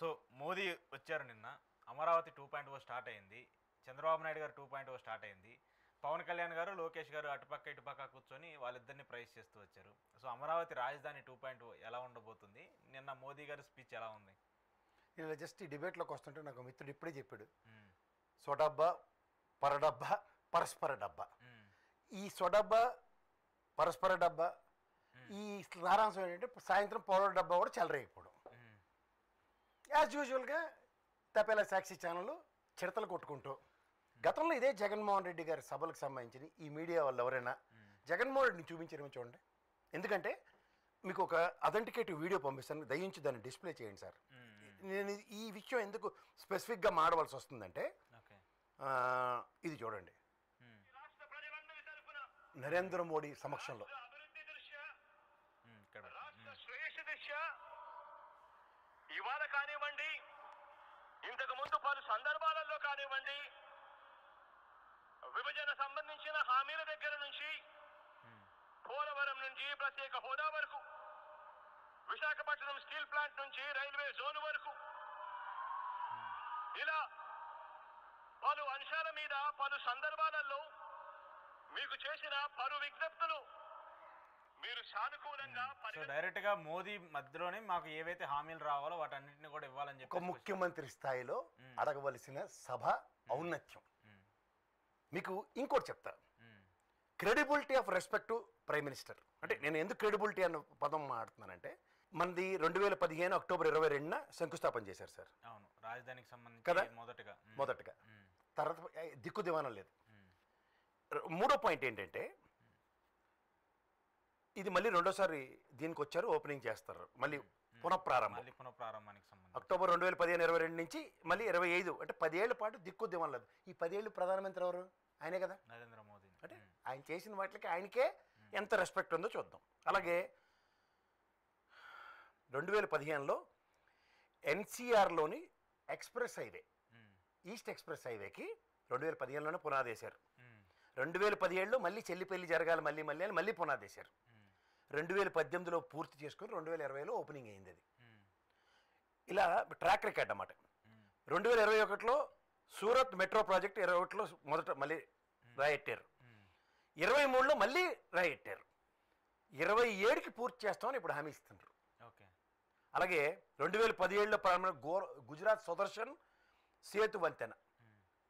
So Modi వచ్చారు నిన్న, Amaravati 2.0 start అయింది, చంద్రబాబు నాయుడు గారు 2.0 స్టార్ట్ అయింది, పవన్ కళ్యాణ్ గారు లోకేష్ గారు అటుపక్క ఇటుపక్క కూర్చొని వాళ్ళిద్దరిని ప్రైజ్ చేస్తూ వచ్చారు. సో అమరావతి రాజధాని 2.0 ఎలా ఉండబోతుంది, నిన్న మోదీ గారి స్పీచ్ ఎలా ఉంది? ఇలా జస్ట్ ఈ డిబేట్లోకి వస్తుంటే నాకు మిత్రుడు ఇప్పుడే చెప్పాడు, సొడబ్బా పరడబ్బా పరస్పర డబ్బా. ఈ సొడబ్బా పరస్పర డబ్బా ఈ సారాంశం ఏంటంటే సాయంత్రం పౌడర్ డబ్బా కూడా చెలరేగిపోవడం. యాజ్ యూజువల్గా తపేలా సాక్షి ఛానల్ చిడతలు కొట్టుకుంటూ గతంలో ఇదే జగన్మోహన్ రెడ్డి గారి సభలకు సంబంధించి ఈ మీడియా వాళ్ళు ఎవరైనా జగన్మోహన్ రెడ్డిని చూపించారేమో చూడండి. ఎందుకంటే మీకు ఒక అథెంటికేటివ్ వీడియో పంపిస్తాను, దయించి దాన్ని డిస్ప్లే చేయండి సార్. నేను ఈ విషయం ఎందుకు స్పెసిఫిక్గా మాడవలసి వస్తుందంటే ఇది చూడండి. నరేంద్ర మోడీ సమక్షంలో ఇవాళ కానివ్వండి, ఇంతకు ముందు పలు సందర్భాలలో కానివ్వండి, విభజన సంబంధించిన హామీల దగ్గర నుంచి పోలవరం నుంచి ప్రత్యేక హోదా వరకు, విశాఖపట్నం స్టీల్ ప్లాంట్ నుంచి రైల్వే జోన్ వరకు, ఇలా పలు అంశాల మీద పలు సందర్భాలలో మీకు చేసిన పలు విజ్ఞప్తులు మీరు సానుకూలంగా డైరెక్ట్ గా మోదీ మధ్యలోనే మాకు ఏవైతే హామీలు రావాలో వాటన్నిటిని కూడా ఇవ్వాలని చెప్పి ఒక ముఖ్యమంత్రి స్థాయిలో అడగవలసిన సభ ఔన్నత్యం. మీకు ఇంకోటి చెప్తా, credibility of respect to prime minister. అంటే నేను ఎందుకు క్రెడిబిలిటీ అన్న పదం మాట్లాడుతున్నానంటే, మనది 2015 అక్టోబర్ 22న శంకుస్థాపన చేశారు సార్. అవును, రాజధానికి సంబంధించి కదా మొదటగా. తర్వాత దిక్కు దివానం లేదు. మూడో పాయింట్ ఏంటంటే, ఇది మళ్ళీ రెండోసారి దీనికి వచ్చారు, ఓపెనింగ్ చేస్తారు, మళ్ళీ పునఃప్రారంభానికి సంబంధించి అక్టోబర్ 2015-22 నుంచి మళ్ళీ 25, అంటే 10 ఏళ్ల పాటు దిక్కు దివానం లేదు. ఈ 10 ఏళ్ళు ప్రధానమంత్రి ఎవరు? ఆయనే కదా, నరేంద్ర మోదీ. అంటే ఆయన చేసిన వాటికి ఆయనకే ఎంత రెస్పెక్ట్ ఉందో చూద్దాం. అలాగే 2015లో ఎన్సీఆర్లోని ఎక్స్ప్రెస్ హైవే, ఈస్ట్ ఎక్స్ప్రెస్ హైవేకి 2015లోనే పునాది వేశారు. 2017లో మళ్ళీ చెల్లిపెల్లి జరగాలి మళ్ళీ అని మళ్ళీ పునాది వేశారు. 2018లో పూర్తి చేసుకుని 2020లో ఓపెనింగ్ అయింది అది. ఇలా ట్రాక్ రికార్డ్ అన్నమాట. 2021లో సూరత్ మెట్రో ప్రాజెక్ట్ 21లో మొదట మళ్ళీ రాయెట్టారు, 23లో మళ్ళీ రాయెట్టారు, 27కి పూర్తి చేస్తామని ఇప్పుడు హామీ ఇస్తున్నారు. అలాగే 2017లో ప్రారంభమైన గుజరాత్ సుదర్శన్ సేతు వంతెన,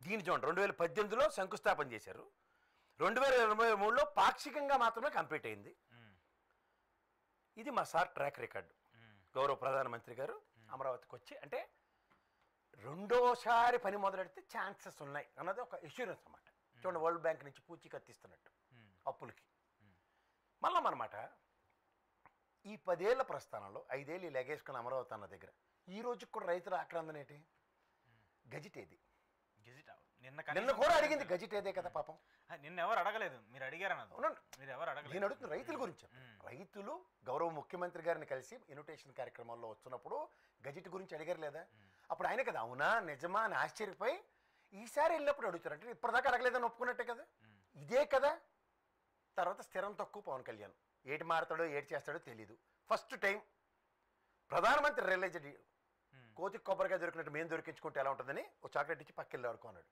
దీని చూడండి 2018లో శంకుస్థాపన చేశారు, 2023లో పాక్షికంగా మాత్రమే కంప్లీట్ అయింది. ఇది మా సార్ ట్రాక్ రికార్డు. గౌరవ ప్రధానమంత్రి గారు అమరావతికి వచ్చి, అంటే రెండోసారి పని మొదలెడితే ఛాన్సెస్ ఉన్నాయి అన్నది ఒక ఇన్సూరెన్స్ అన్నమాట. చూడండి, వరల్డ్ బ్యాంక్ నుంచి పూచి కత్తిస్తున్నట్టు అప్పులకి. మళ్ళీ అన్నమాట ఈ 10 ఏళ్ల ప్రస్థానంలో 5 ఏళ్ళు లెగేసుకున్న అమరావతి అన్న దగ్గర ఈ రోజుకి కూడా రైతుల ఆక్రందన ఏంటి? గజిట్ ఏది? నిన్న కూడా అడిగింది గజిట్ ఏదే కదా పాపం. నిన్న ఎవరు అడగలేదు, మీరు అడిగారన్నది. మీరు ఎవరు అడగలేదు. నేను అడుగుతున్న రైతుల గురించి. రైతులు గౌరవ ముఖ్యమంత్రి గారిని కలిసి ఇన్విటేషన్ కార్యక్రమంలో వచ్చినప్పుడు గజిట్ గురించి అడిగారు లేదా? అప్పుడు ఆయన కదా అవునా నిజమా అని ఆశ్చర్యపోయి ఈసారి వెళ్ళినప్పుడు అడుగుతారు. అంటే ఇప్పటిదాకా అడగలేదని ఒప్పుకున్నట్టే కదా, ఇదే కదా. తర్వాత స్థిరం తక్కువ పవన్ కళ్యాణ్, ఏటి మారుతాడో ఏటి చేస్తాడో తెలీదు. ఫస్ట్ టైం ప్రధానమంత్రి రియలైజ్డ్ కోతి కొబ్బరిగా దొరికినట్టు మేము దొరికించుకుంటే ఎలా ఉంటుందని ఒక చాక్లెట్ ఇచ్చి పక్కకి వెళ్ళి ఆడుకున్నాడు.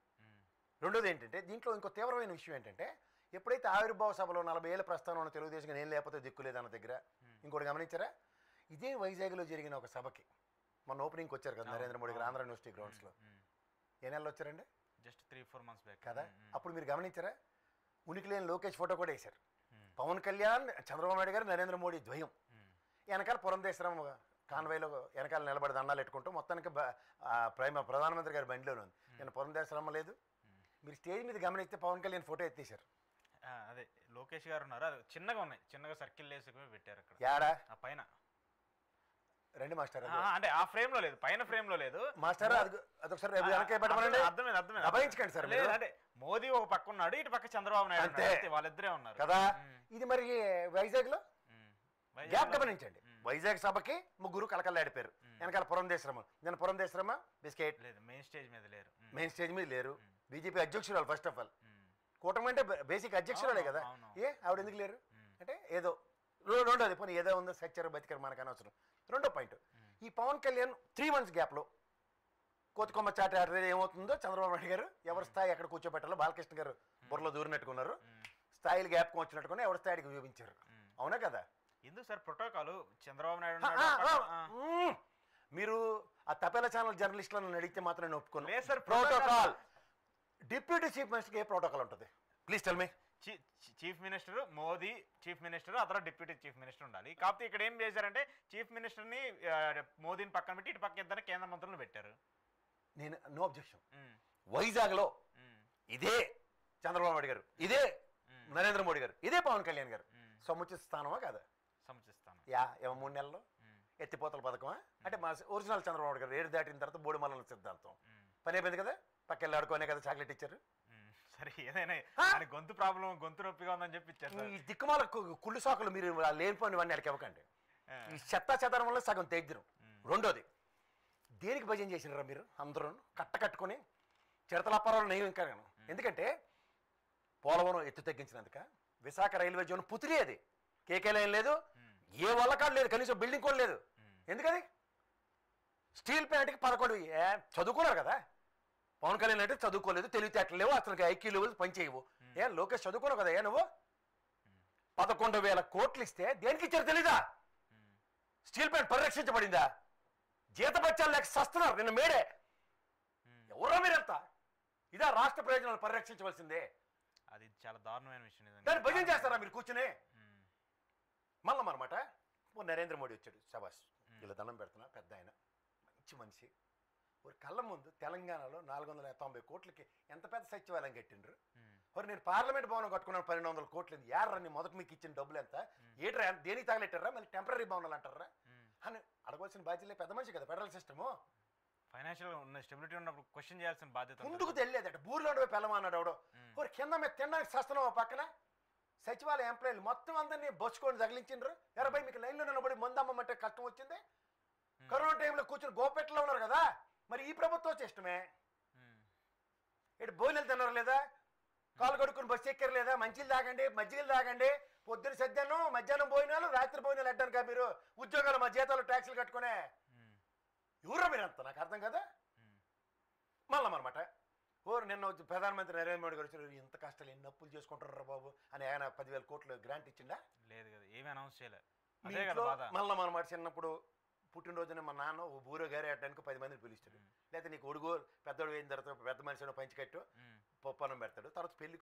రెండోది ఏంటంటే, దీంట్లో ఇంకో తీవ్రమైన విషయం ఏంటంటే, ఎప్పుడైతే ఆవిర్భావ సభలో 40 ఏళ్ల ప్రస్థానం తెలుగుదేశం నేను లేకపోతే దిక్కు లేదన్న దగ్గర ఇంకోటి గమనించారా? ఇదే వైజాగ్లో జరిగిన ఒక సభకి మొన్న ఓపెనింగ్కి వచ్చారు కదా నరేంద్ర మోడీ గారు ఆంధ్ర యూనివర్సిటీ గ్రౌండ్స్లో. ఏ నెలలో వచ్చారండి? జస్ట్ 3-4 months బ్యాక్ కదా. అప్పుడు మీరు గమనించారా? ఉనికి లేని లోకేష్ ఫోటో కూడా వేశారు. పవన్ కళ్యాణ్, చంద్రబాబు నాయుడు గారు, నరేంద్ర మోడీ ద్వయం వెనకాల పురంధేశ్వరం కాన్వాయ్లో వెనకాల నిలబడి దండాలు పెట్టుకుంటూ మొత్తానికి ప్రధానమంత్రి గారి బండిలోనే ఉంది. నేను పురంధేశ్వరం లేదు. మీరు స్టేజ్ మీద గమనిస్తే పవన్ కళ్యాణ్ ఫోటో ఎత్తేసారు. అదే లోకేష్ గారు ఉన్నారు, అది చిన్నగా ఉన్నాయి, చిన్నగా సర్కిల్ వేసి పెట్టారు అక్కడ. యాడా పైన రండి మాస్టర్, అంటే ఆ ఫ్రేమ్ లో లేదు, పైన ఫ్రేమ్ లో లేదు మాస్టర్. అదొకసారి అర్థమైంది సార్. అంటే మోదీ ఒక పక్క ఉన్నాడు, ఇటు పక్క చంద్రబాబు నాయుడు, వాళ్ళిద్దరే ఉన్నారు కదా. ఇది మరి వైజాగ్ లో గ్యాప్ గమనించండి. వైజాగ్ సభకి ముగ్గురు కలకల్లాడిపోయారు. వెనకాల పురంధేశ్వరమ, నేను పురంధేశ్వరమ బిస్కెట్ మెయిన్ స్టేజ్ మీద లేరు. బీజేపీ అధ్యక్షురాలు ఫస్ట్ ఆఫ్ ఆల్. కూటమి అంటే బేసిక్ అధ్యక్షురాలే కదా. ఆవిడ ఎందుకు లేరు అంటే ఏదో రెండోది పోనీ ఏదో ఉందో సచ్చారు బతికారు మనకు అనవసరం. రెండో పాయింట్, ఈ పవన్ కళ్యాణ్ 3 months గ్యాప్లో కోతికొమ్మ చాట ఆడితే ఏమవుతుందో చంద్రబాబు నాయుడు గారు ఎవరి స్థాయి ఎక్కడ కూర్చోబెట్టాలో బాలకృష్ణ గారు బుర్రలో దూరినట్టుకున్నారు, స్థాయిలు జ్ఞాపకం వచ్చినట్టుకుని ఎవరి స్థాయికి చూపించారు. అవునా కదా? ఎందుకు సార్ ప్రోటోకాల్ చంద్రబాబు నాయుడు మీరు ఆ తపేల ఛానల్ జర్నలిస్టులను అడిగితే మాత్రం నేను ఒప్పుకున్నాను. లేదు సార్, ప్రోటోకాల్ డిప్యూటీ చీఫ్ మినిస్టర్కి ఏ ప్రోటోకాల్ ఉంటుంది? Please tell me. Chief minister Modi, chief minister అతను డిప్యూటీ చీఫ్ మినిస్టర్ ఉండాలి. కాకపోతే ఇక్కడ ఏం చేశారంటే చీఫ్ మినిస్టర్ని మోదీని పక్కన పెట్టి ఇటు పక్క ఇద్దరు కేంద్ర మంత్రులను పెట్టారు. నేను నో అబ్జెక్షన్. వైజాగ్లో ఇదే చంద్రబాబు నాయుడు గారు, ఇదే నరేంద్ర మోడీ గారు, ఇదే పవన్ కళ్యాణ్ గారు సముచిత స్థానమా కాదా? సముచిస్తాను. ఏమో 3 నెలల్లో ఎత్తిపోతల పథకమా అంటే మా ఒరిజినల్ చంద్రబాబు నాయుడు గారు ఏడు దాటిన తర్వాత బోడిమల్లల సిద్ధాంతం పని అయిపోయింది కదా, పక్కెళ్ళి ఆడుకోనే కదా చాక్లెట్ ఇచ్చారు. సరే ఏదైనా గొంతు ప్రాబ్లం, గొంతు నొప్పిగా ఉందని చెప్పి ఇచ్చారు. ఈ దిక్కుమాల కుళ్ళు సాకులు మీరు లేనిపోయినవన్నీ అడిగి ఇవ్వకండి. ఈ చెత్తా చెదారం వల్ల సగం తెగ్గిరం. రెండోది, దేనికి భజన చేసినారా మీరు అందరూ కట్టుకొని చిరతలాపారాలు నెయ్యి ఇంకా. ఎందుకంటే పోలవరం ఎత్తు తగ్గించినందుక, విశాఖ రైల్వే జోన్ పుతిరి, అది కేకే లైన్ లేదు, ఏ వల్లకాడు లేదు, కనీసం బిల్డింగ్ కూడా లేదు. ఎందుకది? స్టీల్ ప్లాంట్కి 11 చదువుకున్నారు కదా. పవన్ కళ్యాణ్ అంటే చదువుకోలేదు, తెలివితేటలు లేవు, అతనికి ఐక్యూ లెవెల్స్ పనిచేయవు. లోకేష్ చదువుకున్నావు కదా నువ్వు. 11,000 కోట్లు ఇస్తే దేనికి ఇచ్చారు తెలీదా? Steel plant పరిరక్షించబడిందా? జీతపత్యాలు లేక సస్తున్నారు నిన్న మేడే. ఎవరో మీరంతా ఇదా రాష్ట్ర ప్రయోజనాలు పరిరక్షించవలసిందే. అది చాలా దారుణమైన విషయం. దాన్ని భజన చేస్తారా మీరు కూర్చుని? మళ్ళీ అనమాట నరేంద్ర మోడీ వచ్చాడు, శబాష్, ఇలా దండం పెడుతున్నా, పెద్ద ఆయన, మంచి మనిషి. ఒక కళ్ళ ముందు తెలంగాణలో 490 కోట్లకి ఎంత పెద్ద సచివాలయం కట్టిండ్రు. మరి నేను పార్లమెంట్ భవనం కట్టుకున్నాను 1200 కోట్లు. యార్రని మొదటి మీకు ఇచ్చిన డబ్బులు ఎంత? ఏట్రా దేనికి తగలెట్టారా? మళ్ళీ టెంపరీ భవనాలు అంటారా అని అడగవలసిన బాధ్యత పెద్ద మనిషి కదా. ఫెడరల్ సిస్టము ఫైనాన్షియల్ ఉన్న స్టెబిలిటీ ఉన్నప్పుడు క్వశ్చన్ చేయాల్సిన బాధ్యత ముందుకు తెలియదట. బూర్లో పెళ్ళమన్నాడు ఎవడో. ఒక కింద మీద తినడానికి సస్తున్నావు పక్కన సచివాలయ ఎంప్లాయీలు మొత్తం అందరినీ బొచ్చుకొని తగిలించిండ్రు. 20 మీకు లైన్లో నిలబడి మందమ్మంటే కష్టం వచ్చింది. కరోనా టైంలో కూర్చొని గోపెట్లో ఉన్నారు కదా. మరి ఈ ప్రభుత్వం ఇష్టమే. ఇటు భోజనాలు తిన్నారు లేదా? కాలు కడుక్కుని బస్సు ఎక్కారు లేదా? మంచిలు తాగండి, మజ్జిగలు తాగండి. పొద్దున సద్యానం, మధ్యాహ్నం భోజనాలు, రాత్రి భోజనాలు అడ్డాను మీరు. ఉద్యోగాలు మా జీతాలు ట్యాక్సులు కట్టుకునే ఎవరో మీరంతా నాకు అర్థం కదా. మళ్ళీ అనమాట నిన్న ప్రధానమంత్రి నరేంద్ర మోడీ గారు వచ్చారు. ఇంత కష్టాలు ఎన్ని అప్పులు చేసుకుంటారా బాబు అని ఆయన 10,000 కోట్లు గ్రాంట్ ఇచ్చిండా? లేదు కదా, ఏమీ అనౌన్స్ చేయలేదు. మళ్ళీ అనమాట చిన్నప్పుడు పుట్టినరోజున మా నాన్న ఓ బూరో గారి ఆడడానికి 10 మందిని పిలుస్తాడు. లేకపోతే నీకు ఒడుగో పెద్దోడు అయిన తర్వాత పెద్ద మనిషి పంచికట్టు పప్పనం పెడతాడు. తర్వాత పెళ్లి